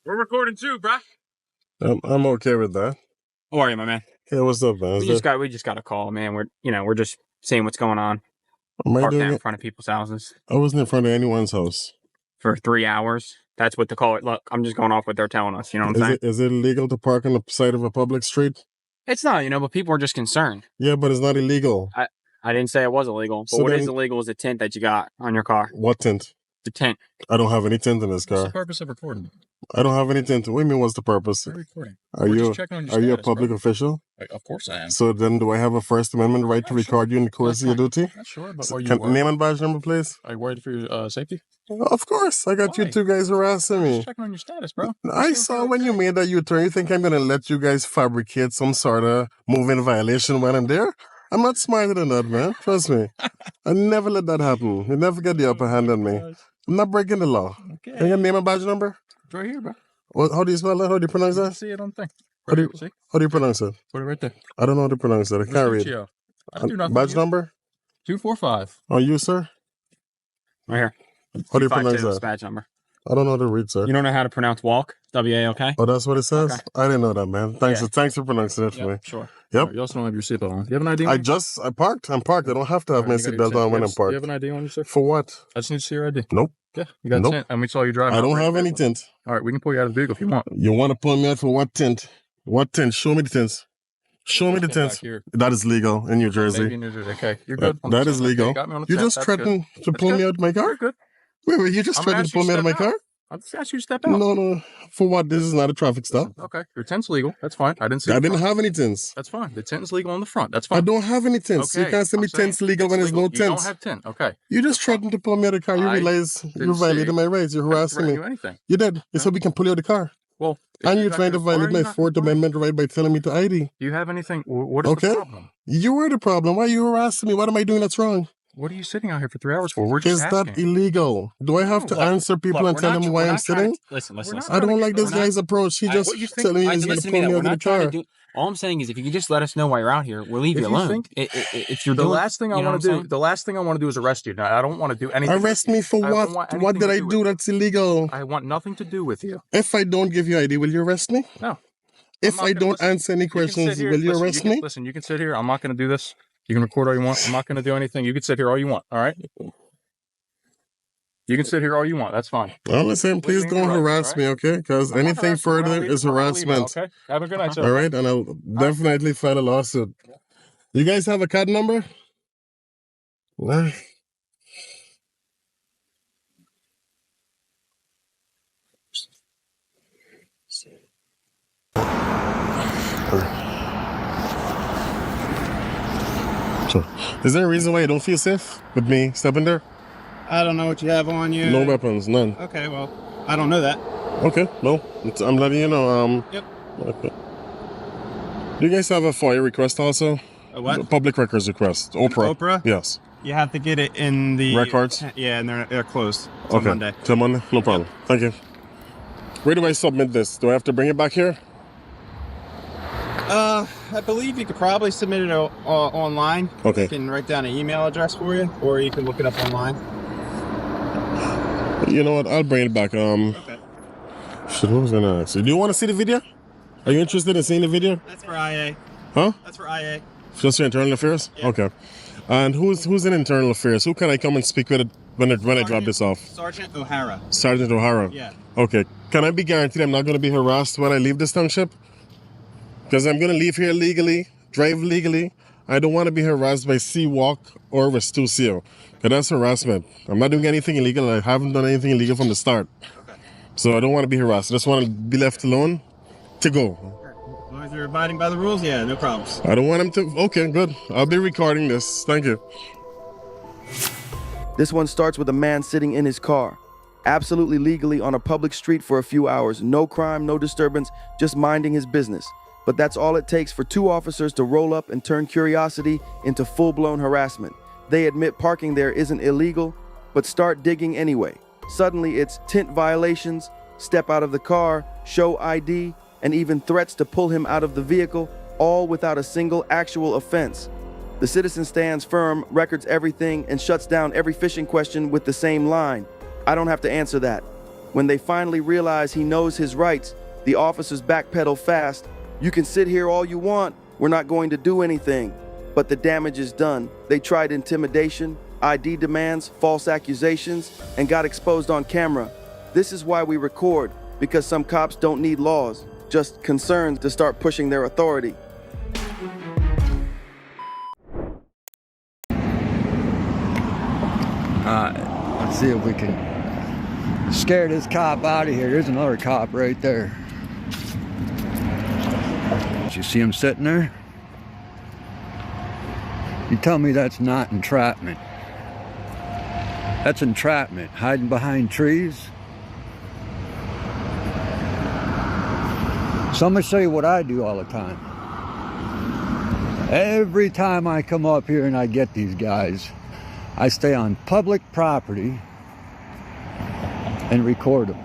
We're recording too, bruh. I'm okay with that. How are you, my man? Hey, what's up, man? We just got a call, man. We're just seeing what's going on. Am I Parked doing out in it? front of people's houses I wasn't in front of anyone's house. for 3 hours. That's what the call it. Look, I'm just going off what they're telling us. You know what I'm saying? Is it illegal to park on the side of a public street? It's not, but people are just concerned. Yeah, but it's not illegal. I didn't say it was illegal, but So what then- is illegal is the tint that you got on your car. What tint? The tint. I don't have any tint in this What's the car. purpose of recording? I don't have any tint. What do you mean, what's the purpose? We're recording. Are We're you just checking on your are you a status, public bro. official? Of course I am. So then do I have a First Amendment right to record you in the course of your duty? Not sure, but So are you worried? name and badge number, please? Are you worried for your safety? Of course. I got Why? you two guys harassing me. Just checking on your status, bro. I saw when you made that U-turn. You think I'm going to let you guys fabricate some sort of moving violation when I'm there? I'm not smarter than that, man. Trust me. I never let that happen. You never get the upper hand on me. I'm not breaking the law. Okay. Can you name and badge number? It's right here, bro. How do you spell that? How do you pronounce You can that? see it on the thing. How do Right you- here, see? How do you pronounce it? Put it right there. I don't know how to pronounce it. I can't read. Vespuccio. I don't do nothing. Badge to you. number? 245. Oh, you, sir? Right here. How do you pronounce 252 is that? badge number. I don't know how to read, sir. You don't know how to pronounce walk? W-A-L-K? Oh, that's what it says? Okay. I didn't know that, man. Thanks, Yeah. thanks for pronouncing it for me. Sure. Yep. You also don't have your seatbelt on. Do you have an ID on you? I parked. I'm parked. I don't have to have my Alright, you got your seatbelt tint. on when You I'm have- Do parked. you have an ID on you, sir? For what? I just need to see your ID. Nope. Yeah, you got Nope. tint, and we saw you driving. I don't out have right any now. tint. All right, we can pull you out of the vehicle if you want. You want to pull me out for what tint? What tint? Show me the tints. Show me the Get back tints. here. That is legal in New Maybe Jersey. in New Jersey. Okay, you're good. That is legal. Got me on the You tint. just That's good. threatened to That's pull me good. out of my car? You're good. Wait, you just I'm gonna threatened to ask you pull me out of my step car? I'll just ask you to step out. No. For what? This is not a traffic stop. Okay, your tint's legal. That's fine. I didn't see. I the didn't front. have any tints. That's fine. The tint is legal on the front. That's fine. I don't have any tints. Okay, You can't send me I'm saying tints legal it's when there's no legal. You tints. don't have tint. Okay. You just threatened to pull me out of the car. You I realize didn't you're violating say- my rights. You're I didn't harassing threaten me. you anything. You did. You No. said we can pull you out of the car. Well, if And you're not trying to gonna- why are violate you my not Fourth complying? Amendment right by telling me to ID. Do you have anything? What is Okay. the problem? You were the problem. Why are you harassing me? What am I doing that's wrong? What are you sitting out here for 3 hours for? We're just Is asking. that illegal? Do I have to Look, answer people and we're tell not- them we're why I'm not trying sitting? to- Listen. We're not I trying to don't get- like this we're not- guy's approach. He just What you think? telling me All right, he's then going to listen to pull me. me We're out of the not trying car. to do. All I'm saying is, if you could just let us know why you're out here, we'll leave If you you alone. think- If you're The doing, last thing I you know want what to I'm do. saying? The last thing I want to do is arrest you. Now, I don't want to do anything. Arrest me for I don't what? want What anything did to I do do with that's illegal? I want nothing to do with you. If I don't give you ID, will you arrest me? No. If not I gonna don't listen. answer any You can sit questions, here- will you listen, arrest can- me? Listen, you can sit here. I'm not going to do this. You can record all you want. I'm not going to do anything. You can sit here all you want. All right. You can sit here all you want. That's fine. Well, listen, please Leave me don't right, harass all me, okay? Because I'm not anything harassing you. We're further not is leaving. We're not leaving, harassment. Okay. Have a good night, sir. All right, and I'll definitely file a lawsuit. You guys have a card number? Nah. So, is there a reason why you don't feel safe with me stepping there? I don't know what you have on you. No weapons, none. Okay, well, I don't know that. Okay, no, I'm letting you know. Yep. Okay. Do you guys have a FOIA request also? A what? Public records request. Oprah. Oprah? Yes. You have to get it in the Records? Yeah, and they're closed till Okay. Monday. Till Monday? No problem. Thank you. Where do I submit this? Do I have to bring it back here? I believe you could probably submit it online. Okay. I can write down an email address for you, or you can look it up online. You know what? I'll bring it back. Okay. Shit, what was I gonna ask you? Do you want to see the video? Are you interested in seeing the video? That's for IA. Huh? That's for IA. Just your internal affairs? Yeah. Okay. And who's in internal affairs? Who can I come and speak with when I drop this off? Sergeant O'Hara. Sergeant O'Hara. Yeah. Okay. Can I be guaranteed I'm not going to be harassed when I leave this township? Because I'm going to leave here legally, drive legally. I don't want to be harassed by C-Walk or Refusal. Because that's harassment. I'm not doing anything illegal. I haven't done anything illegal from the start. Okay. So I don't want to be harassed. I just want to be left alone to go. As long as you're abiding by the rules, yeah, no problems. I don't want him to... Okay, good. I'll be recording this. Thank you. This one starts with a man sitting in his car, absolutely legally on a public street for a few hours. No crime, no disturbance, just minding his business. But that's all it takes for two officers to roll up and turn curiosity into full-blown harassment. They admit parking there isn't illegal, but start digging anyway. Suddenly it's tint violations, step out of the car, show ID, and even threats to pull him out of the vehicle, all without a single actual offense. The citizen stands firm, records everything, and shuts down every fishing question with the same line. I don't have to answer that. When they finally realize he knows his rights, the officers backpedal fast. "You can sit here all you want. We're not going to do anything." But the damage is done. They tried intimidation, ID demands, false accusations, and got exposed on camera. This is why we record, because some cops don't need laws, just concerns to start pushing their authority. Let's see if we can scare this cop out of here. There's another cop right there. Did you see him sitting there? You tell me that's not entrapment. That's entrapment, hiding behind trees. So I'm gonna show you what I do all the time. Every time I come up here and I get these guys, I stay on public property and record them.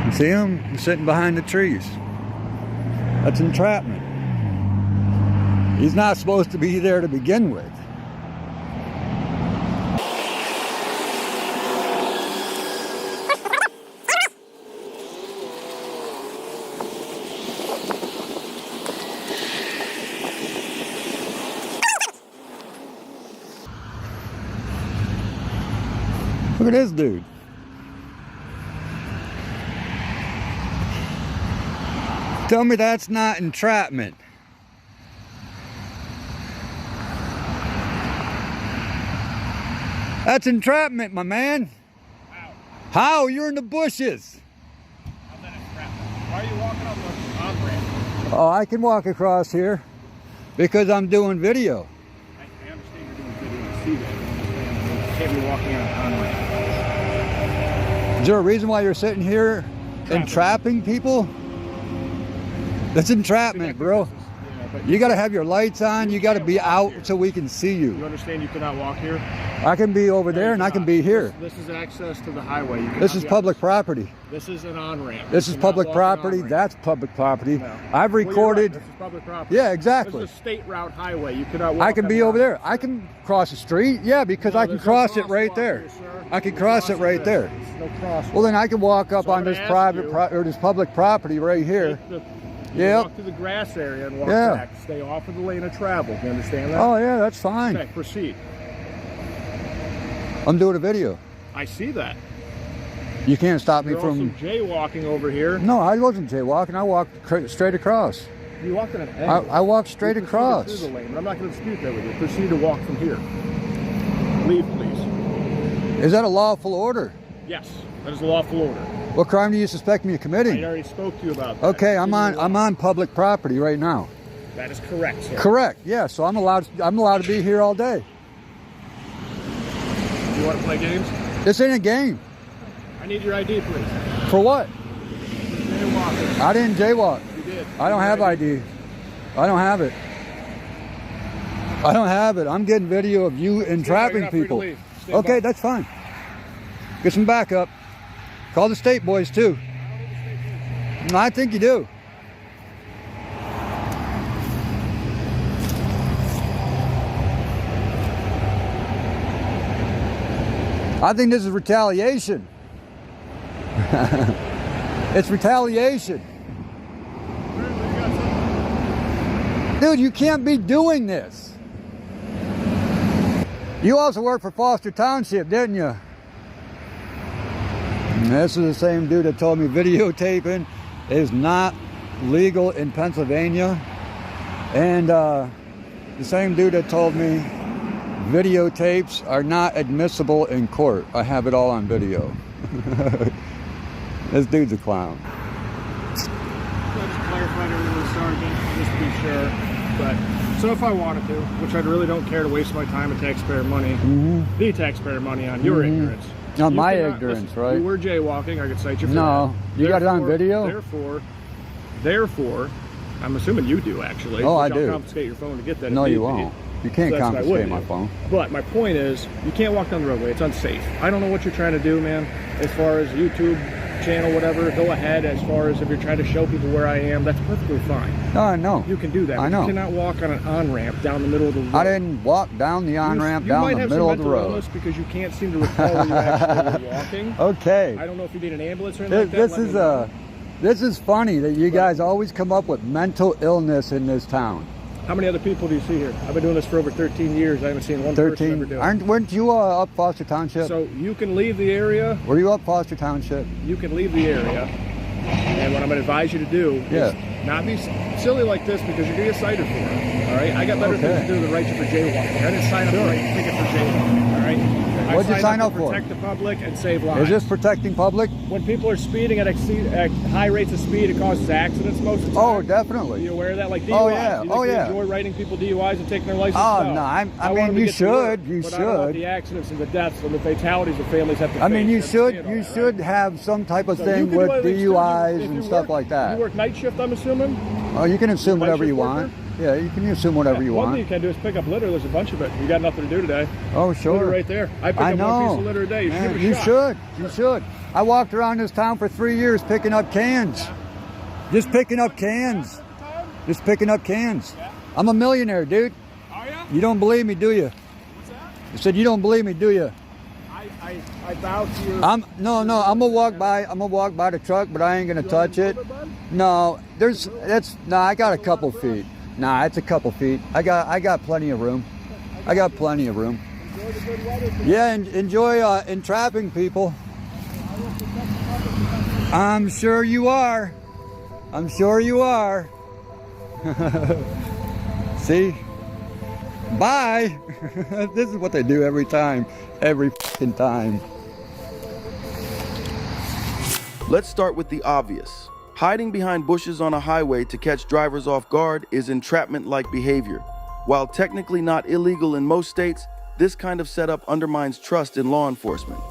You see him? He's sitting behind the trees. That's entrapment. He's not supposed to be there to begin with. Look at this dude. Tell me that's not entrapment. That's entrapment, my man. How? How? You're in the bushes. How's that entrapment? Why are you walking up the on-ramp? Oh, I can walk across here because I'm doing video. I understand you're doing video. I see that. You can't be walking on an on-ramp. Is there a reason why you're sitting here entrapping people? That's entrapment, bro. Yeah, but You gotta have your lights on, you gotta be out so we can see you you. understand you cannot walk here? I can be over there and I can be here. This is access to the highway. You This cannot is be on public property. This is an on-ramp. This You is cannot public walk an property, on-ramp. that's public property. No. I've Well, you're right. recorded, This is public property. yeah, exactly. This is a state route highway. You cannot walk I can on be the over on-ramp. there. I can cross the street, yeah, because No, I can there's no cross it right crosswalk there. here, sir. I can No cross it crosswalk right there. There's no crosswalk. Well, then I can walk up So on I'm this gonna private, ask you- or this public property right here. You Yep. walk through the grass area and walk Yeah. back. Stay off of the lane of travel. You understand that? Oh yeah, that's fine. Okay, proceed. I'm doing a video. I see that. You can't stop me You're from... also jaywalking over here. No, I wasn't jaywalking. I walked straight across. You walked in an angle. I walked straight You proceeded across. through the lane, but I'm not going to dispute that with you. Proceed to walk from here. Leave, please. Is that a lawful order? Yes, that is a lawful order. What crime do you suspect me of I committing? already spoke to you about that. Okay, I'm Continue on public property right now. That is correct, sir. Correct. Yeah, so I'm allowed to be here all day. You want to play games? This ain't a game. I need your ID, please. For what? Jaywalking. I didn't jaywalk. You did. I don't have ID. I don't have it. I don't have it. I'm getting video of you entrapping You're not free to people. leave. Stand Okay, by. that's fine. Get some backup. Call the state boys too. No, I think you do. I think this is retaliation. It's retaliation. Dude, you can't be doing this. You also work for Foster Township, didn't you? And this is the same dude that told me videotaping is not legal in Pennsylvania. And the same dude that told me videotapes are not admissible in court. I have it all on video. This dude's a clown. Let's clarify to the sergeant, just to be sure. But so if I wanted to, which I really don't care to waste my time and taxpayer money, the taxpayer money on your ignorance. Not You my cannot- ignorance, listen, right? You were jaywalking. I could cite you for No. that. You got it on Therefore- video? Therefore, I'm assuming you do actually. Oh, I which I'll do. confiscate your phone to get that. No, if you need be. won't. You can't So that's what I confiscate would my do. phone. But my point is, you can't walk down the roadway. It's unsafe. I don't know what you're trying to do, man. As far as YouTube channel, whatever, go ahead. As far as if you're trying to show people where I am, that's perfectly fine. No, I know. You can do that. I know. You cannot walk on an on-ramp down the middle of the road. I didn't walk down the on-ramp down the middle of the road. You might have some mental illness because you can't seem to recall where you actually were walking. Okay. I don't know if you need an ambulance or anything like that. This is funny that you guys always come up with mental illness in this town. How many other people do you see here? I've been doing this for over 13 years. I haven't seen one person ever do it. Weren't you up Foster Township? So you can leave the area. Were you up Foster Township? You can leave the area. And what I'm going to advise you to do is not be silly like this because you're going to get cited for it. All right? I got better things to do than write you for jaywalking. I didn't sign up to write a ticket for jaywalking. All right? What'd you sign up for? Protect the public and save lives. Is this protecting public? When people are speeding at high rates of speed, it causes accidents most of the time. Oh, definitely. Are you aware of that? Like DUIs. Oh, yeah. You enjoy writing people DUIs and taking their license? Oh, no. I mean, you should. You but I don't want should. the accidents and the deaths and the fatalities the families have to face. I mean, you should have some type of thing with DUIs and stuff like that. You work night shift, I'm assuming? Oh, you can assume whatever you want. Yeah, you can assume whatever you One want. thing you can do is pick up litter. There's a bunch of it. You got nothing to do today. Oh, sure. Litter right there. I pick up one piece of litter a day. You should give it a shot. You should. I walked around this town for 3 years picking up cans. Just picking up cans. Just picking up cans. I'm a millionaire, dude. Are you? You don't believe me, do you? What's that? I said you don't believe me, do you? I bow to your... I'm gonna walk by the truck, but I ain't gonna touch it. No, I got a couple feet. Nah, it's a couple feet. I got plenty of room. I got plenty of room. Enjoy the good weather. Yeah, and enjoy entrapping people. I'm sure you are. I'm sure you are. See? Bye. This is what they do every time. Every fucking time. Let's start with the obvious. Hiding behind bushes on a highway to catch drivers off guard is entrapment-like behavior. While technically not illegal in most states, this kind of setup undermines trust in law enforcement.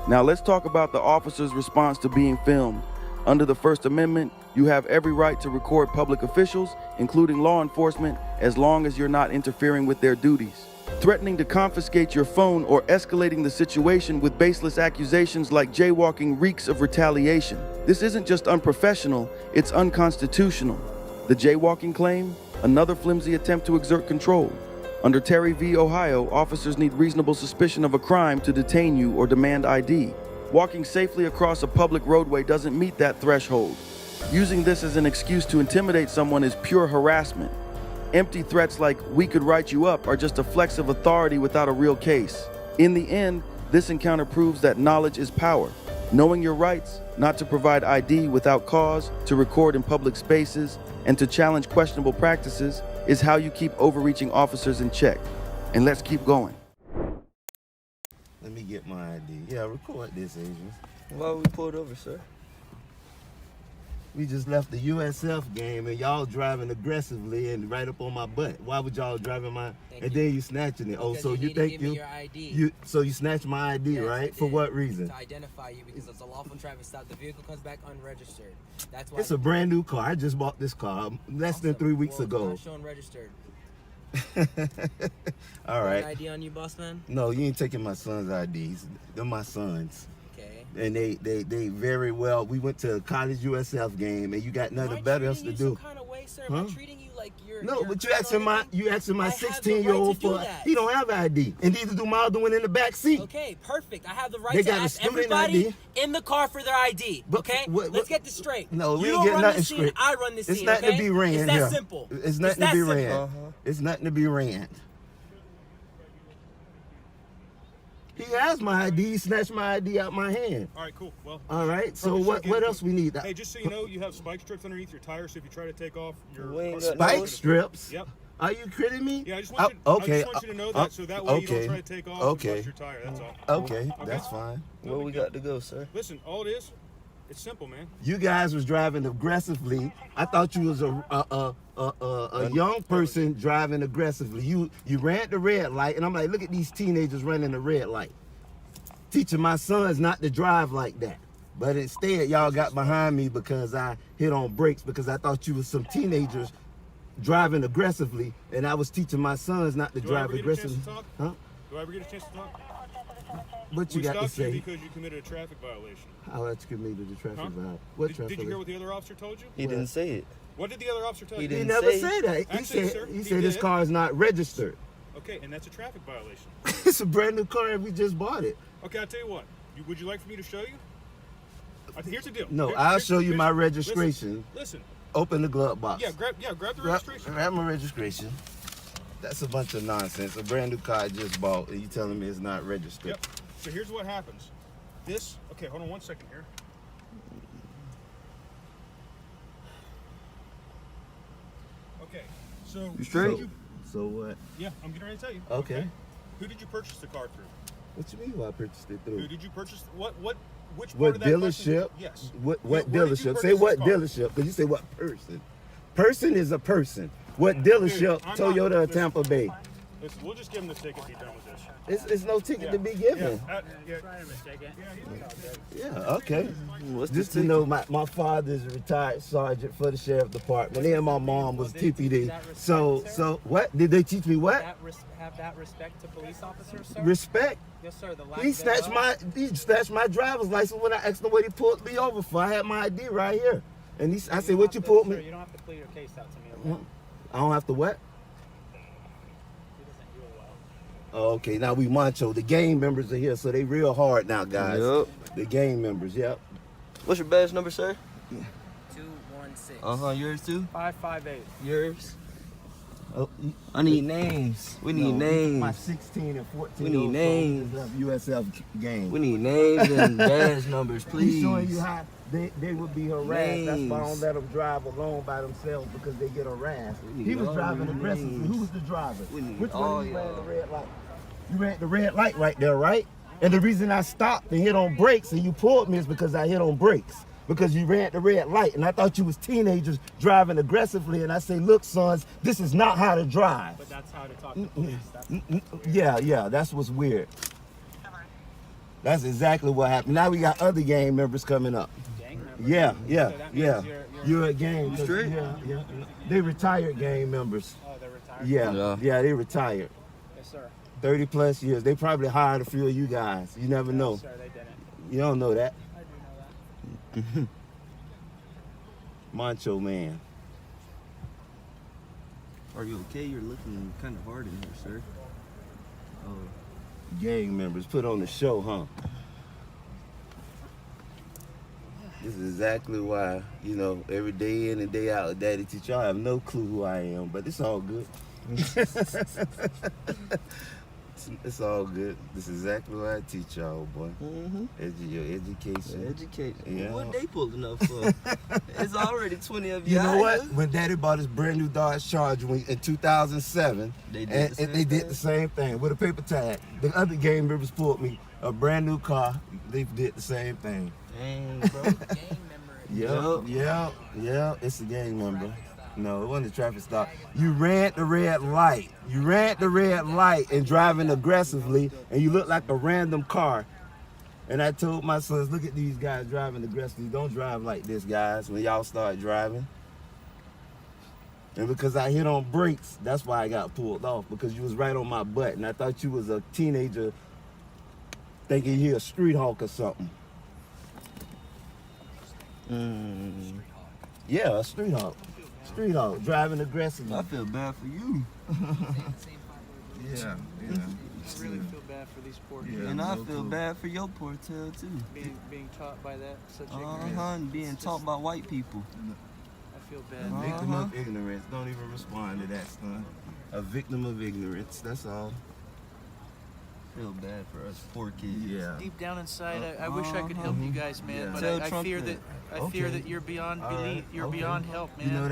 Now let's talk about the officer's response to being filmed. Under the First Amendment, you have every right to record public officials, including law enforcement, as long as you're not interfering with their duties. Threatening to confiscate your phone or escalating the situation with baseless accusations like jaywalking reeks of retaliation. This isn't just unprofessional, it's unconstitutional. The jaywalking claim? Another flimsy attempt to exert control. Under Terry v. Ohio, officers need reasonable suspicion of a crime to detain you or demand ID. Walking safely across a public roadway doesn't meet that threshold. Using this as an excuse to intimidate someone is pure harassment. Empty threats like, "we could write you up," are just a flex of authority without a real case. In the end, this encounter proves that knowledge is power. Knowing your rights, not to provide ID without cause, to record in public spaces, and to challenge questionable practices is how you keep overreaching officers in check. And let's keep going. Let me get my ID. Yeah, record this, Adrian. Why we pulled over, sir? We just left the USF game and y'all driving aggressively and right up on my butt. Why would y'all driving my then you snatching it? Oh, so you think your ID. So you snatched my ID, Yes, right? For what reason? To identify you because it's a lawful traffic stop. The vehicle comes back unregistered. That's why It's a brand new car. I just bought this car less than 3 weeks ago. It's not showing registered. All right. An ID on you, boss man? No, you ain't taking my son's IDs. They're my sons. Okay. And they very well. We went to a college USF game, and you got nothing better else to do. Some kind of way, sir? Huh? Am I treating you like you're No, you're but you asking my I have the 16-year-old right to do for that. he don't have ID, and neither do my other one in the back seat. Okay, perfect. I have the right They to got a ask student everybody ID. in the car for their ID. But Okay, let's get this straight. No, we you ain't don't getting run nothing the scene. straight. I run the scene. It's nothing okay? to be ran It's that here. simple. It's nothing to that be simple. ran. It's nothing to be ran. He has my ID. He snatched my ID out my hand. All right, cool. Well, All right. So what else we need? hey, just so you know, you have spike strips underneath your tires, so if you try to take off your We ain't got Spike strips? Yep. Are you kidding me? Yeah, I just want you to know that, so that way you don't try to take off and bust your tire. That's all. Okay, that's fine. Where we got to go, sir? Listen, all it is, it's simple, man. You guys was driving aggressively. I thought you was a young person driving aggressively. You ran the red light, and I'm like, look at these teenagers running the red light. Teaching my sons not to drive like that. But instead, y'all got behind me because I hit on brakes because I thought you was some teenagers driving aggressively, and I was teaching my sons not to drive aggressively. Huh? Do I ever get a chance to talk? What you We got to stopped you say? because you committed a traffic violation. How else committed the traffic Huh? violation? What Did traffic? you hear what the other officer told you? He didn't say it. What did the other officer tell He you? He didn't never say- said that. He Actually, said sir, he he said this did. car is not registered. Okay, and that's a traffic violation. It's a brand new car and we just bought it. Okay, I'll tell you what. Would you like for me to show you? Here's the deal. No, I'll show you my registration. Listen. Open the glove box. Yeah, grab the registration. Grab my registration. That's a bunch of nonsense. A brand new car I just bought and you telling me it's not registered. Yep. So here's what happens. Okay, hold on 1 second here. Okay, so You straight? So what? Yeah, I'm getting ready to tell you. Okay. Who did you purchase the car through? What you mean why I purchased it through? Who did you purchase? Which part What of that license- dealership? Yes. What Where did you dealership? Say purchase what this car? dealership? Because you say what person. Person is a person. What dealership? I'm not- Toyota or listen. Tampa Bay. Listen, we'll just give him the ticket and be done with this. It's no ticket to be given. Yeah, okay. Just to know, my father's a retired sergeant for the sheriff department, and my mom was TPD. So what did they teach me? What Have that respect to police officers, sir? respect? Yes, sir. The lack He snatched my driver's license when I asked him what he pulled me over for. I had my ID right here, and I said, "What you pulled Sir, me?" you don't have to plead your case out to me. Okay? I don't have to what? He doesn't do it well. Oh, okay, now we macho. The gang members are here, so they real hard now, guys. Yep. The gang members, yep. What's your badge number, sir? 216. Yours too? 558. Yours? Oh, I need names. We need my names. 16 and 14. We need names. USF game. We need names and badge numbers, He's please. showing you how they would be harassed. That's why I don't Names. let them drive alone by themselves because they get harassed. We He need was all driving your aggressively. names. Who was the driver? We need Which all one you ran y'all. the red light? You ran the red light right there, right? And the reason I stopped and hit on brakes and you pulled me is because I hit on brakes. Because you ran the red light and I thought you was teenagers driving aggressively and I say, look, sons, this is not how to drive. But that's how to talk to police. That's Yeah, that's what's weird. That's exactly what happened. Now we got other gang members coming up. gang members. Yeah, So that means You're a gang. straight? Yeah. They retired gang members. Oh, they're retired? Yeah, they retired. Yes, sir. 30 plus years. They probably hired a few of you guys. You never know. Yes, sir, they didn't. You don't know that. I do know that. Macho man. Are you okay? You're looking kind of hard in here, sir. Oh. Gang members put on the show, huh? This is exactly why, every day in and day out, Daddy teach y'all have no clue who I am, but it's all good. It's all good. This is exactly what I teach y'all, boy. Mm-hmm. Your education. Education. Yeah. What they pulling up for? It's already 20 of you. You know out what? here. When Daddy bought his brand new Dodge Charger in 2007, They did and the same they did thing? the same thing with a paper tag. The other gang members pulled me a brand new car. They did the same thing. Dang, bro. Gang member. Yeah. It's a gang member. No, it wasn't a traffic stop. You ran the red light. You ran the red light and driving aggressively, and you look like a random car. And I told my sons, look at these guys driving aggressively. Don't drive like this, guys, when y'all start driving. And because I hit on brakes, that's why I got pulled off, because you was right on my butt. And I thought you was a teenager thinking you're a street hawk or something. Yeah, a street hawk. Street hawk, driving aggressively. I feel bad for you. Yeah. I really feel bad for these poor kids And I feel bad for your poor tail, too. being taught by that such ignorance. And being taught by white people. I feel bad. A victim of ignorance. Don't even respond to that, son. A victim of ignorance, that's all. Feel bad for us poor kids. Yeah. Deep down inside, I wish I could help you guys, man, Yeah. but Tell I Trump fear that. that fear that you're beyond belief. You're beyond help, man. You know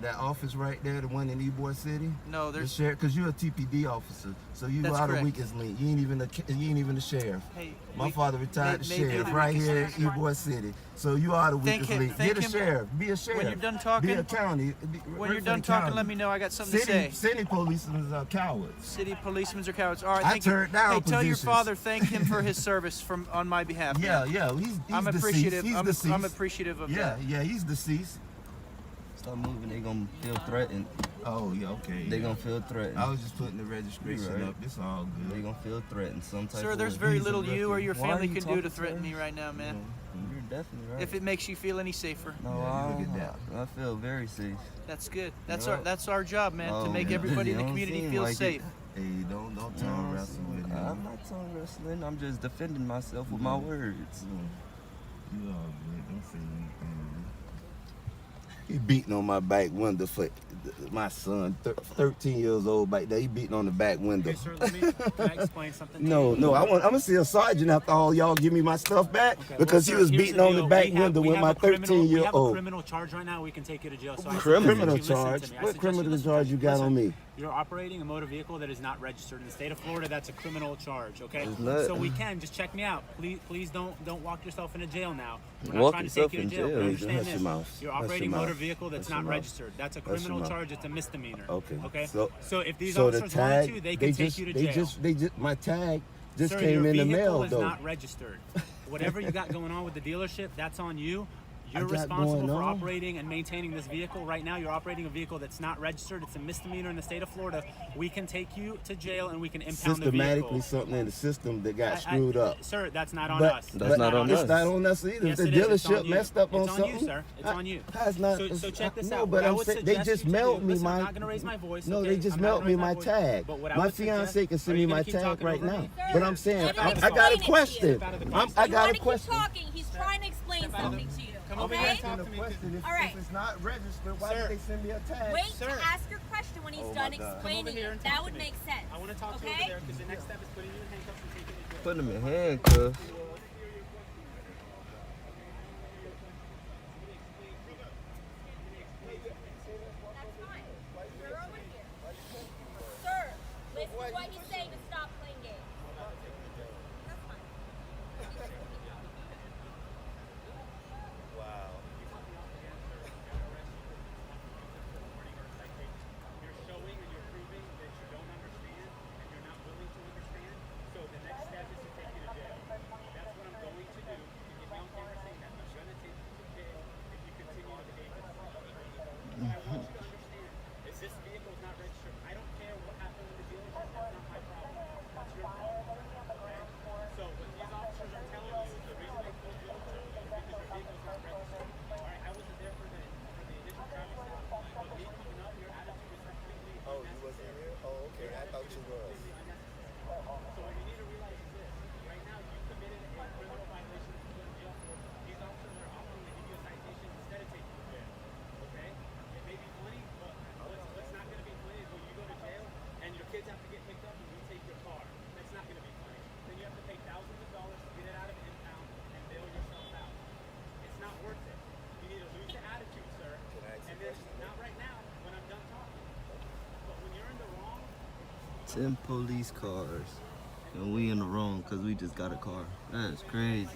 that office right there, the one in Ybor City? No, there's. Because you're a TPD officer, so you That's are the correct. weakest link. You ain't even the sheriff. Hey, My father retired the maybe sheriff the right weakest here link. in Ybor City. So you are the Thank weakest him- link. thank Be a him. sheriff. Be a sheriff. When you're done talking- be a county. When you're done talking, let me know. I got something to say. City policemen are cowards. City policemen are cowards. All right, I thank you. turned down Hey, tell your positions. father thank him for his service on my behalf. man. Yeah. He's I'm deceased. appreciative. He's I'm deceased. appreciative of Yeah, that. he's deceased. Stop moving, they gonna feel threatened. Oh, yeah, okay. They gonna feel threatened. I was just putting the registration up. It's all good. They gonna feel threatened. Some type Sir, of there's way. very He's little a you or your rookie. Why family are you can do to talking, threaten sir? me right now, man. You're definitely right. If it makes you feel any safer. No, look at that. I feel very safe. That's good. Yeah. That's our job, man, to Oh, make yeah. everybody in the Don't community seem feel like it. safe. Hey, don't tongue wrestle with him. I'm not tongue wrestling. I'm just defending myself with my words. You all good. Don't say anything. He beating on my back window for my son, 13 years old back there. He beating on the back window. Okay, sir, can I explain something? No, I'm gonna see a sergeant after all y'all give me my stuff back Okay, because well, he was sir, here's beating the on the deal. back We have- window we with have my a criminal- 13-year-old. We have a criminal charge right now. We can take you to jail. So I suggest Criminal that you listen charge? to me. I What suggest criminal you listen charge to you me. got Listen, on me? You're operating a motor vehicle that is not registered in the state of Florida. That's a criminal charge. Okay. It's not. So we can just check me out. Please don't walk yourself into jail now. We're not Walk trying to yourself take you to in jail. jail. But understand Hush your this. mouth. You're Hush your operating a motor mouth. vehicle that's Hush your not mouth. registered. That's a Hush your criminal mouth. charge. It's a misdemeanor. Okay. Okay. So if these the officers wanted to, they can take just, you to they jail. just my tag just Sir, came your in the vehicle mail is though. not registered. Whatever you got going on with the dealership, that's on you. You're got responsible going for on? operating and maintaining this vehicle. Right now, you're operating a vehicle that's not registered. It's a misdemeanor in the state of Florida. We can take you to jail and we can impound the Systematically vehicle. something in the system that got screwed up. Sir, that's not on But- us. That's not on us. It's not on us either. Yes, the it is. It's on dealership you. messed up on It's on something. you, sir. It's on you. That's not. So check this no, out. but What I I'm would saying they suggest just you to mailed do- me listen, my. I'm not gonna raise my voice. No, okay? they just I'm not mailed gonna me raise my voice. tag. But what I My would fiance suggest- can send Are me you my gonna keep tag talking right over now. me? But I'm saying Step out of the I got a car. question. Step out of the I car. got You a want to keep question. talking. He's trying to explain something to you. Come over here Okay? and talk to me. All right. If it's not registered, why Sir. did they send me a tag? Wait Sir. to ask your question when he's Oh, done my God. Come over explaining here it. and That talk would to me. make sense. I want to talk to you Okay? over there because the next step is putting you in handcuffs and taking you to jail. Put him in handcuffs. That's fine. You're over here. Sir, listen to what he's saying and stop playing games. That's fine. You're showing and you're proving that you don't understand and you're not willing to understand. So the next step is to take you to jail. That's what I'm going to do. You get me on camera saying that. I'm going to take you to jail if you continue to behave this way. What I want you to understand is this vehicle is not registered. I don't care what happened in the dealership. That's not my problem. That's your problem. Okay? So what these officers are telling you is the reason they pulled you over is because your vehicle is not registered. All right, I wasn't there for the initial traffic stop, but me coming up, your attitude is completely unnecessary. You wasn't here? Oh, okay. I thought you was. So what you need to realize is this. Right now, you committed a criminal violation that you put in jail for. These officers are offering to give you a citation instead of taking you to jail. Okay? It may be funny, but what's not going to be funny is when you go to jail and your kids have to get picked up and you take your car. That's not going to be funny. Then you have to pay thousands of dollars to get it out of impound and bail yourself out. It's not worth it. You need to lose your attitude, sir. And then, not right now, when I'm done talking. But when you're in the wrong, 10 police cars. And we in the wrong because we just got a car. That's crazy. if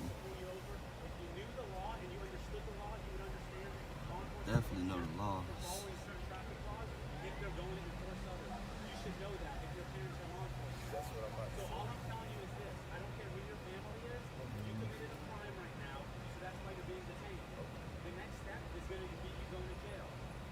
you knew the law and you understood the law, you would understand that law enforcement Definitely know the law. following certain traffic laws if they're going to enforce others. You should know that if your parents are law enforcement. That's what I'm about to So all I'm telling you is this. I don't care who your family is. You committed a crime right now, so that's why you're being detained. The next step is going to be you going to jail.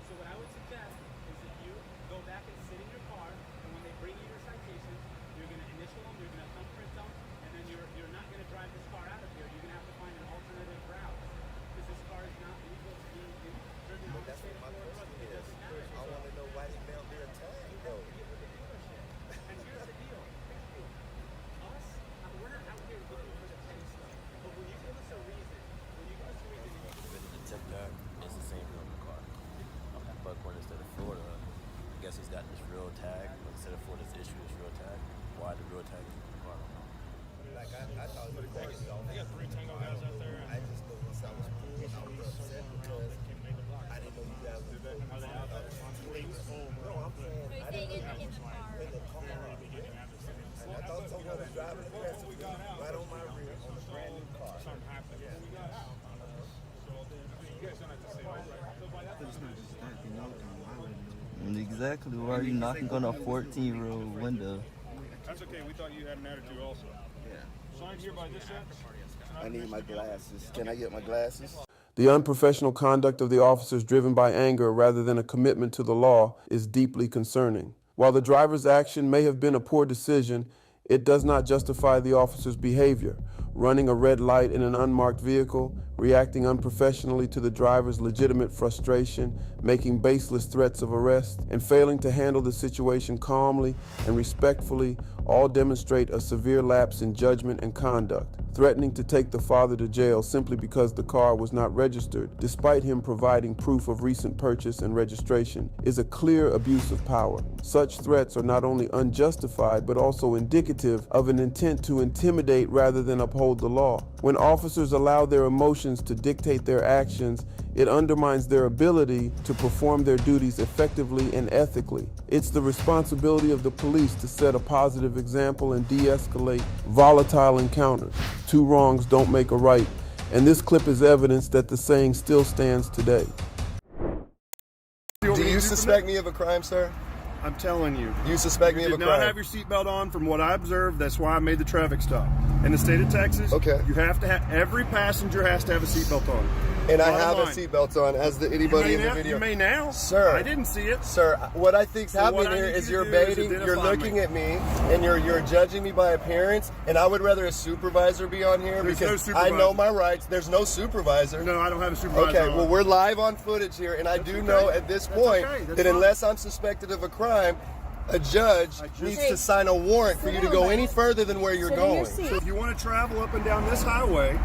So what I would suggest is that you go back and sit in your car, and when they bring you your citation, you're going to initial them, you're going to thumbprint them, and then you're not going to drive this car out of here. You're going to have to find an alternative route because this car is not legal to be driven out of the state of Florida. It doesn't matter. I want to know why they mailed me a tag, though. And here's the deal. Us, we're not out here looking for the petty stuff. But when you give us a reason, and you The tip guy is the same real car. But when instead of Florida, I guess he's got this real tag. But instead of Florida's issue this real tag, why the real tag is in the car? I don't know. Like, I thought you were going to They got 3 Tango guys out there. I just know once I was pulled, I was upset because I didn't know you guys were there. Are they out there on police? No, I'm saying I didn't know you was in the car. I thought someone was driving aggressively right on my rear on a brand new car. Something happened when we got out. So you guys don't have to say that, right? But it's not just that, they know them. And exactly why are you knocking on a 14-year-old window? That's okay. We thought you had an attitude also. Yeah. Signed here by this end. I need my glasses. Can I get my glasses? The unprofessional conduct of the officers driven by anger rather than a commitment to the law is deeply concerning. While the driver's action may have been a poor decision, it does not justify the officer's behavior. Running a red light in an unmarked vehicle, reacting unprofessionally to the driver's legitimate frustration, making baseless threats of arrest, and failing to handle the situation calmly and respectfully all demonstrate a severe lapse in judgment and conduct. Threatening to take the father to jail simply because the car was not registered, despite him providing proof of recent purchase and registration, is a clear abuse of power. Such threats are not only unjustified, but also indicative of an intent to intimidate rather than uphold the law. When officers allow their emotions to dictate their actions, it undermines their ability to perform their duties effectively and ethically. It's the responsibility of the police to set a positive example and de-escalate volatile encounters. Two wrongs don't make a right, and this clip is evidence that the saying still stands today. Do you suspect me of a crime, sir? I'm telling you. You suspect me of a crime. You crime? did not have your seatbelt on from what I observed. That's why I made the traffic stop. In the state of Texas, you have to have, every passenger has to have a seatbelt on. And I have a seatbelt on, as anybody in the video. You may now. Sir. I didn't see it. Sir, what I think's happening here is you're baiting, you're looking at me, and you're judging me by appearance, and I would rather a supervisor be on here because I know my rights. There's no supervisor. No, I don't have a supervisor. Okay, well, we're live on footage here, and I do know at this point that unless I'm suspected of a crime, a judge needs to sign a warrant for you to go any further than where you're going. So if you want to travel up and down this highway,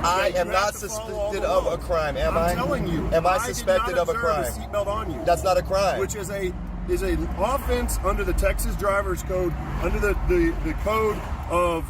I am not suspected of a crime, am I? I'm telling you. Am I suspected of a crime? I did not observe a seatbelt on you. That's not a crime. Which is a offense under the Texas Driver's Code, under the code of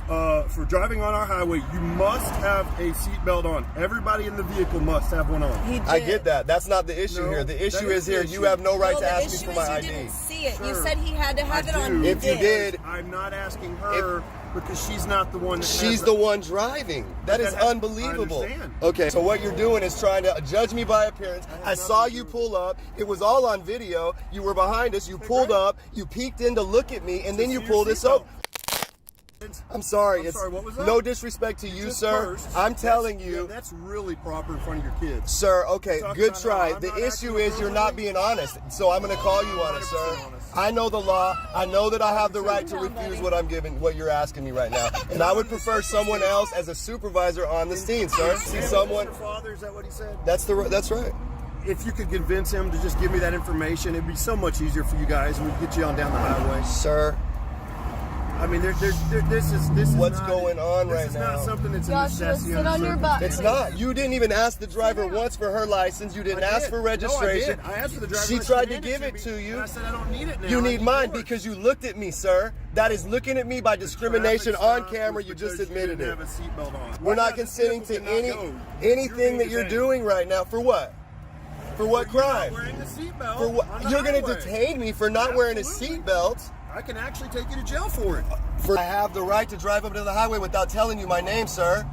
for driving on our highway. You must have a seatbelt on. Everybody in the vehicle must have one on. I get that. That's not the issue here. The issue is here. You have no right to ask me for my ID. You didn't see it. You said he had to have it on. If you did, I'm not asking her. Because she's not the one that she's the one driving. That is unbelievable. I understand. Okay, so what you're doing is trying to judge me by appearance. I saw you pull up. It was all on video. You were behind us. You pulled up. You peeked in to look at me, and then you pulled this up. I'm sorry. What was that? No disrespect to you, sir. I'm telling you. That's really proper in front of your kids. Sir, okay, good try. The issue is you're not being honest, so I'm going to call you on it, sir. I know the law. I know that I have the right to refuse what you're asking me right now. And I would prefer someone else as a supervisor on the scene, sir. See someone. Father, is that what he said? That's right. If you could convince him to just give me that information, it'd be so much easier for you guys, and we'd get you on down the highway. Sir. I mean, this is what's going on right now. This is not something that's a necessity. Sit on your butt. It's not. You didn't even ask the driver once for her license. You didn't ask for registration. No, I asked for the driver's She license. tried to give it to you. I said I don't need it now. You need mine because you looked at me, sir. That is looking at me by discrimination on camera. You just admitted it. We're not consenting to anything that you're doing right now. For what? For what crime? Wearing the seatbelt. For what? You're going to detain me for not wearing a seatbelt. I can actually take you to jail for it. I have the right to drive up to the highway without telling you my name, sir.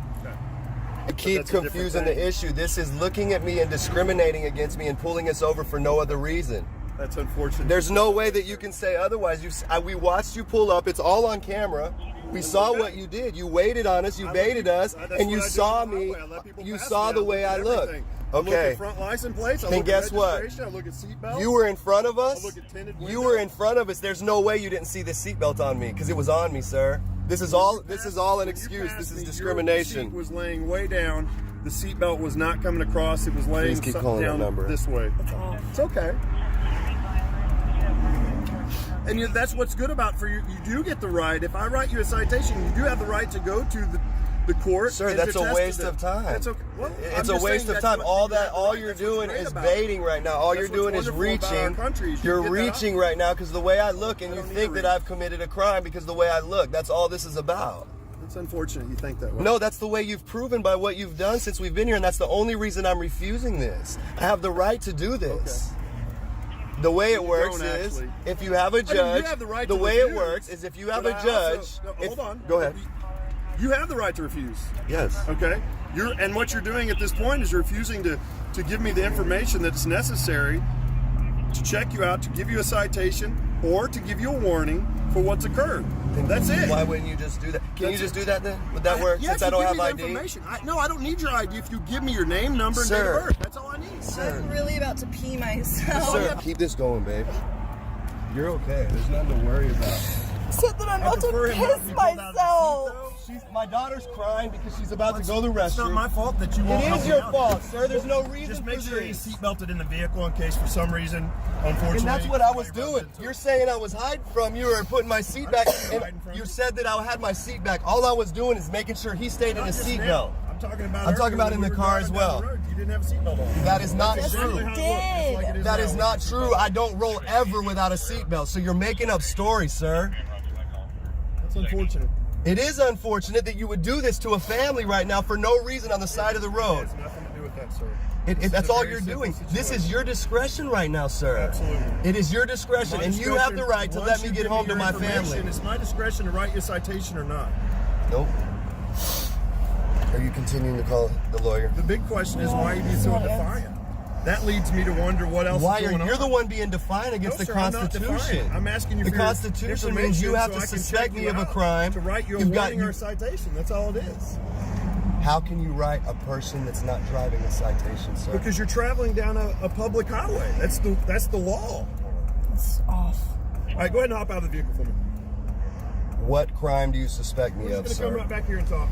I keep confusing the issue. This is looking at me and discriminating against me and pulling us over for no other reason. That's unfortunate. There's no way that you can say otherwise. We watched you pull up. It's all on camera. We saw what you did. You waited on us. You baited us, and you saw me. You saw the way I look. Okay. I look at front license plates. And guess what? I look at seatbelts. You were in front of us. I look at tinted windows. You were in front of us. There's no way you didn't see the seatbelt on me because it was on me, sir. This is all an excuse. This is discrimination. Your seat was laying way down. The seatbelt was not coming across. It was laying down this way. It's okay. And that's what's good about for you. You do get the right. If I write you a citation, you do have the right to go to the court. Sir, that's a waste of time. That's okay. Well, it's a waste of time. All you're doing is baiting right now. All you're doing is reaching. You're reaching right now because the way I look, and you think that I've committed a crime because the way I look. That's all this is about. It's unfortunate you think that way. No, that's the way you've proven by what you've done since we've been here, and that's the only reason I'm refusing this. I have the right to do this. Okay. The way it works is if you have a judge. The way it works is if you have a judge. Hold on. Go ahead. You have the right to refuse. Yes. Okay. And what you're doing at this point is you're refusing to give me the information that's necessary to check you out, to give you a citation, or to give you a warning for what's occurred. That's it. Why wouldn't you just do that? Can you just do that then? Would that work? Yes, Since I don't give have me the ID? information. No, I don't need your ID. If you give me your name, number, and date of birth, that's all I need. Sir. I'm really about to pee myself. Sir, keep this going, babe. You're okay. There's nothing to worry about. Said that I'm about to piss myself. My daughter's crying because she's about to go to the restroom. It's not my fault that you won't It help is me your out. fault, sir. There's no reason Just for make sure this. he's seatbelted in the vehicle in case for some reason, unfortunately. And that's what I was doing. You're saying I was hiding from you or putting my seat back. And you said that I had my seat back. All I was doing is making sure he stayed in his seatbelt. I'm talking about. I'm talking about in the car as well. You didn't have a seatbelt on. That is not That's true. exactly how it looks. Just like it is That now. is not true. I don't roll ever without a seatbelt. So you're making up stories, sir. That's unfortunate. It is unfortunate that you would do this to a family right now for no reason on the side of the road. It has nothing to do with that, sir. That's all you're doing. This is your discretion right now, sir. Absolutely. It is your discretion, and you have the right to let me get home to my family. It's my discretion to write you a citation or not. Nope. Are you continuing to call the lawyer? The big question is why you be so defiant. That leads me to wonder what else Why is are going on. you're the one being defiant against No, the sir, I'm not Constitution? defiant. I'm asking you the for your Constitution means you have information to so I can suspect check me you of a out crime. to write you a You've got- warning or a citation. That's all it is. How can you write a person that's not driving a citation, sir? Because you're traveling down a public highway. That's the law. It's off. All right, go ahead and hop out of the vehicle for me. What crime do you suspect me We're of, just gonna sir? come right back here and talk.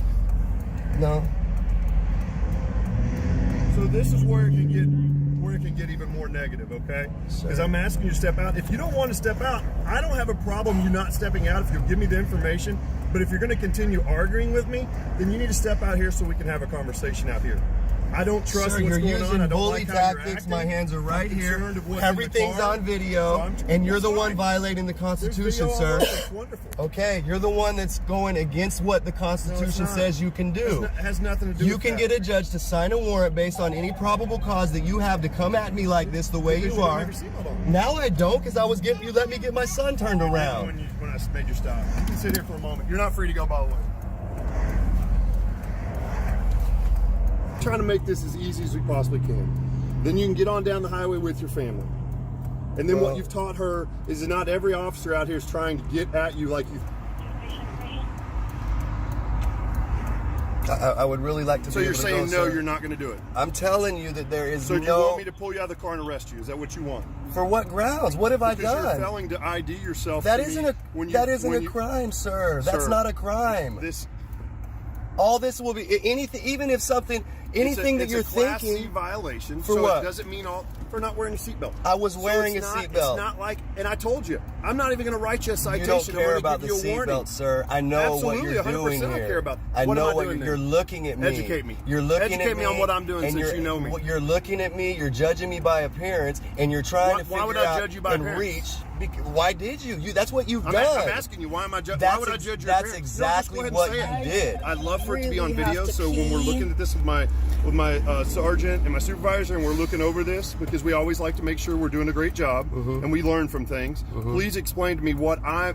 No. So this is where it can get even more negative, okay? Because I'm asking you to step out. If you don't want to step out, I don't have a problem you not stepping out if you'll give me the information. But if you're going to continue arguing with me, then you need to step out here so we can have a conversation out here. I don't trust Sir, what's you're going using on. I don't bully like how you're tactics. acting. My hands are I'm right here. concerned of what's in the Everything's car. on video, and you're the one violating the Constitution, There's video sir. all over. It's wonderful. Okay, you're the one that's going against what the Constitution not. says you can do. It has nothing to do You with can that. get a judge to sign a warrant based on any probable cause that you have to come at me like this the way Because you don't are. have your seatbelt on. Now I don't, because you let me get my son turned around. When I made your stop. You can sit here for a moment. You're not free to go, by the way. Trying to make this as easy as we possibly can. Then you can get on down the highway with your family. And then what you've taught her is that not every officer out here is trying to get at you like you. I would really like to So be you're able to saying go, no, sir. you're not going to do it. I'm telling you that there is So do you no... want me to pull you out of the car and arrest you? Is that what you want? For what grounds? What have I Because done? you're failing to ID yourself. That to isn't me a when you- that isn't when a you- crime, sir. That's Sir, not a crime. All this will be anything, even if something, anything that you're it's a Class C thinking. violation. For so what? It doesn't mean for not wearing a seatbelt. I was So wearing it's a not- seatbelt. It's not like, and I told you, I'm not even going to write you a You citation. don't I'm care gonna about the give you a warning. seatbelt, sir. I know what Absolutely, you're 100% doing I here. care about. I What am know I what doing you're then? looking at me. Educate me. You're looking Educate at me me on what I'm doing and since you're- you know me. You're looking at me. You're judging me by appearance, and you're trying to Why figure would I out judge you by and appearance? reach. Why did you? That's what you've I'm done. asking you, why am I why That's would I ex- judge your that's appearance? exactly No, just what go ahead and you say it. did. I'd love for it to be Really on video, have to so when we're pee. looking at this with my sergeant and my supervisor, and we're looking over this, because we always like to make sure we're doing a great job, and we learn from things. Please explain to me what I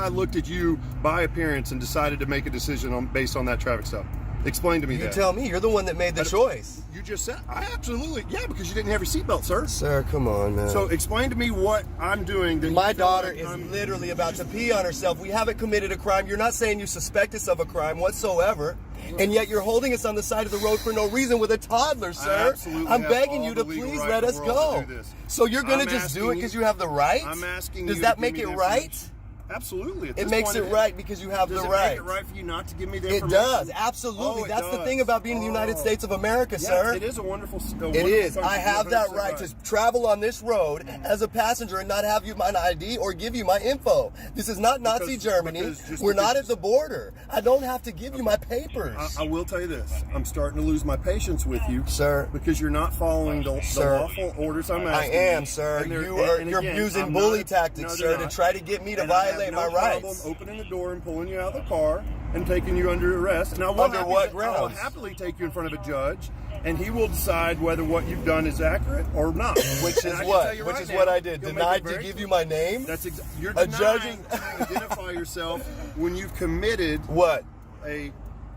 looked at you by appearance and decided to make a decision based on that traffic stop. Explain to me You that. tell me. You're the one that made the choice. You just said, I absolutely, yeah, because you didn't have your seatbelt, sir. Sir, come on, man. So explain to me what I'm doing. That My you feel daughter like is I'm- literally about to pee on herself. We haven't committed a crime. You're not saying you suspect us of a crime whatsoever. And yet you're holding us on the side of the road for no reason with a toddler, sir. absolutely I'm have begging all you to the legal please right let in us the world go. to do this. So you're going to I'm just do asking it because you- you have the right? I'm asking Does you that to make give it me the right? information. Absolutely. At It this makes point, it right because you have does the it right. make it right for you not to give me the It information? does, absolutely. Oh, it That's the does. thing about being in the United States of America, Yes, sir. it is a wonderful. It is. I have that right to travel on this road as a passenger and not have you my ID or give you my info. This is not Nazi Germany. We're not at the border. I don't have to give you my papers. I will tell you this. I'm starting to lose my patience with you, sir, because you're not following the lawful orders I'm I asking. am, sir. You're using bully tactics, sir, to try to get me to violate my rights. Opening the door and pulling you out of the car and taking you under arrest. Now, Under what grounds? I'll happily take you in front of a judge, and he will decide whether what you've done is accurate or not. Which is what? Which is what I did. Denied to give you my name? That's you're a denying judge to identify yourself when you've committed what? A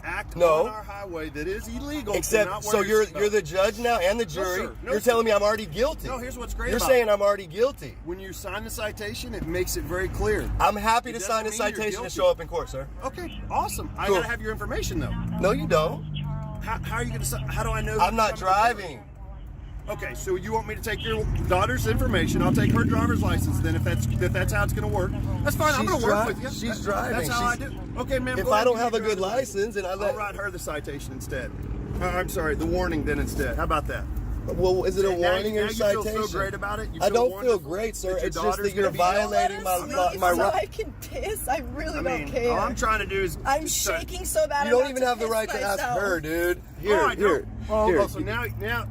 act No. on our highway that is illegal. to Except, not wear so your you're the judge now and the jury. sir. No, You're sir. telling me I'm already guilty. No, here's what's great You're about saying it. I'm already guilty. When you sign the citation, it makes it very clear. I'm happy to It sign the doesn't mean you're citation to guilty. show up in court, sir. Okay, awesome. I Cool. gotta have your information though. No, you don't. How are you gonna? How do I know? I'm not driving. Okay, so you want me to take your daughter's information? I'll take her driver's license then, if that's how it's gonna work. That's fine. I'm gonna work with you. She's driving. That's how I do. Okay, ma'am. If go I ahead don't and have give a me good your driver's license, and I let I'll write her the citation instead. I'm sorry, the warning then instead. How about that? Well, is it a Now warning you- or now a you citation? feel so great about it? You I don't feel wonderful great, sir. that your It's just daughter's that you're gonna be- violating my So right. I can piss. I really don't care. all I'm trying to do is. I'm shaking so bad. You I'm don't about even to have the piss right to ask myself. her, dude. Here, Oh, I here, don't. Oh, here. so now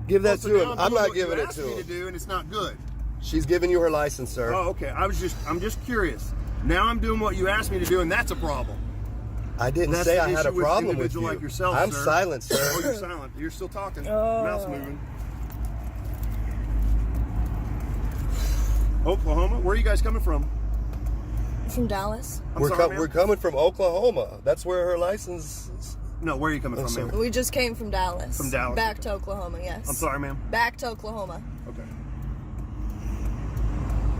Give that so to now him. I'm doing not what you giving it asked to me him. do, and it's not good. She's giving you her license, sir. Oh, okay. I'm just curious. Now I'm doing what you asked me to do, and that's a problem. I didn't That's say the I had a issue with problem with individual you. like yourself, I'm sir. silent, sir. Oh, you're silent. You're still talking. Oh. Mouth's moving. Oklahoma? Where are you guys coming from? From Dallas. We're ma'am? we're coming from Oklahoma. That's where her license is. No, where are you coming from, sorry. ma'am? We just came from Dallas. From Dallas, Back to Oklahoma, yes. I'm sorry, ma'am. Back to Oklahoma. Okay.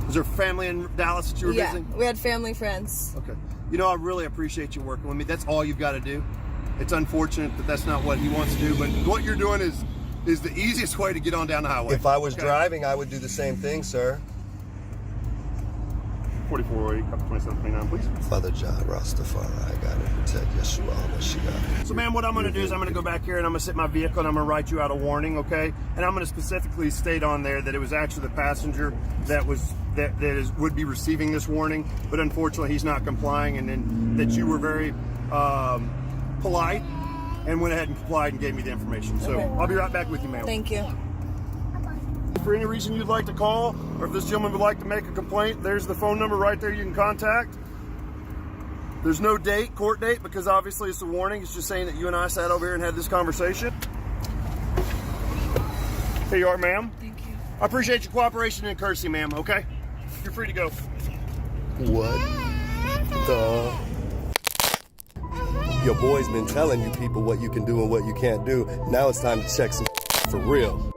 Is there family in Dallas that you were Yeah, visiting? we had family, friends. Okay. You know, I really appreciate you working with me. That's all you've got to do. It's unfortunate that that's not what he wants to do, but what you're doing is the easiest way to get on down the highway. If I was Okay? driving, I would do the same thing, sir. 4408, 2729, please. Father John Rastafari, I got to protect Yeshua HaMashiach. So, ma'am, what I'm going to do is I'm going to go back here and I'm going to sit in my vehicle and I'm going to write you out a warning, okay? And I'm going to specifically state on there that it was actually the passenger that would be receiving this warning, but unfortunately he's not complying, and then that you were very polite and went ahead and complied and gave me the information. So Okay. I'll be right back with you, ma'am. Thank you. For any reason you'd like to call, or if this gentleman would like to make a complaint, there's the phone number right there you can contact. There's no date, court date, because obviously it's a warning. It's just saying that you and I sat over here and had this conversation. Here you are, ma'am. Thank you. I appreciate your cooperation and courtesy, ma'am, okay? You're free to go. What the? Your boy's been telling you people what you can do and what you can't do. Now it's time to check some for real.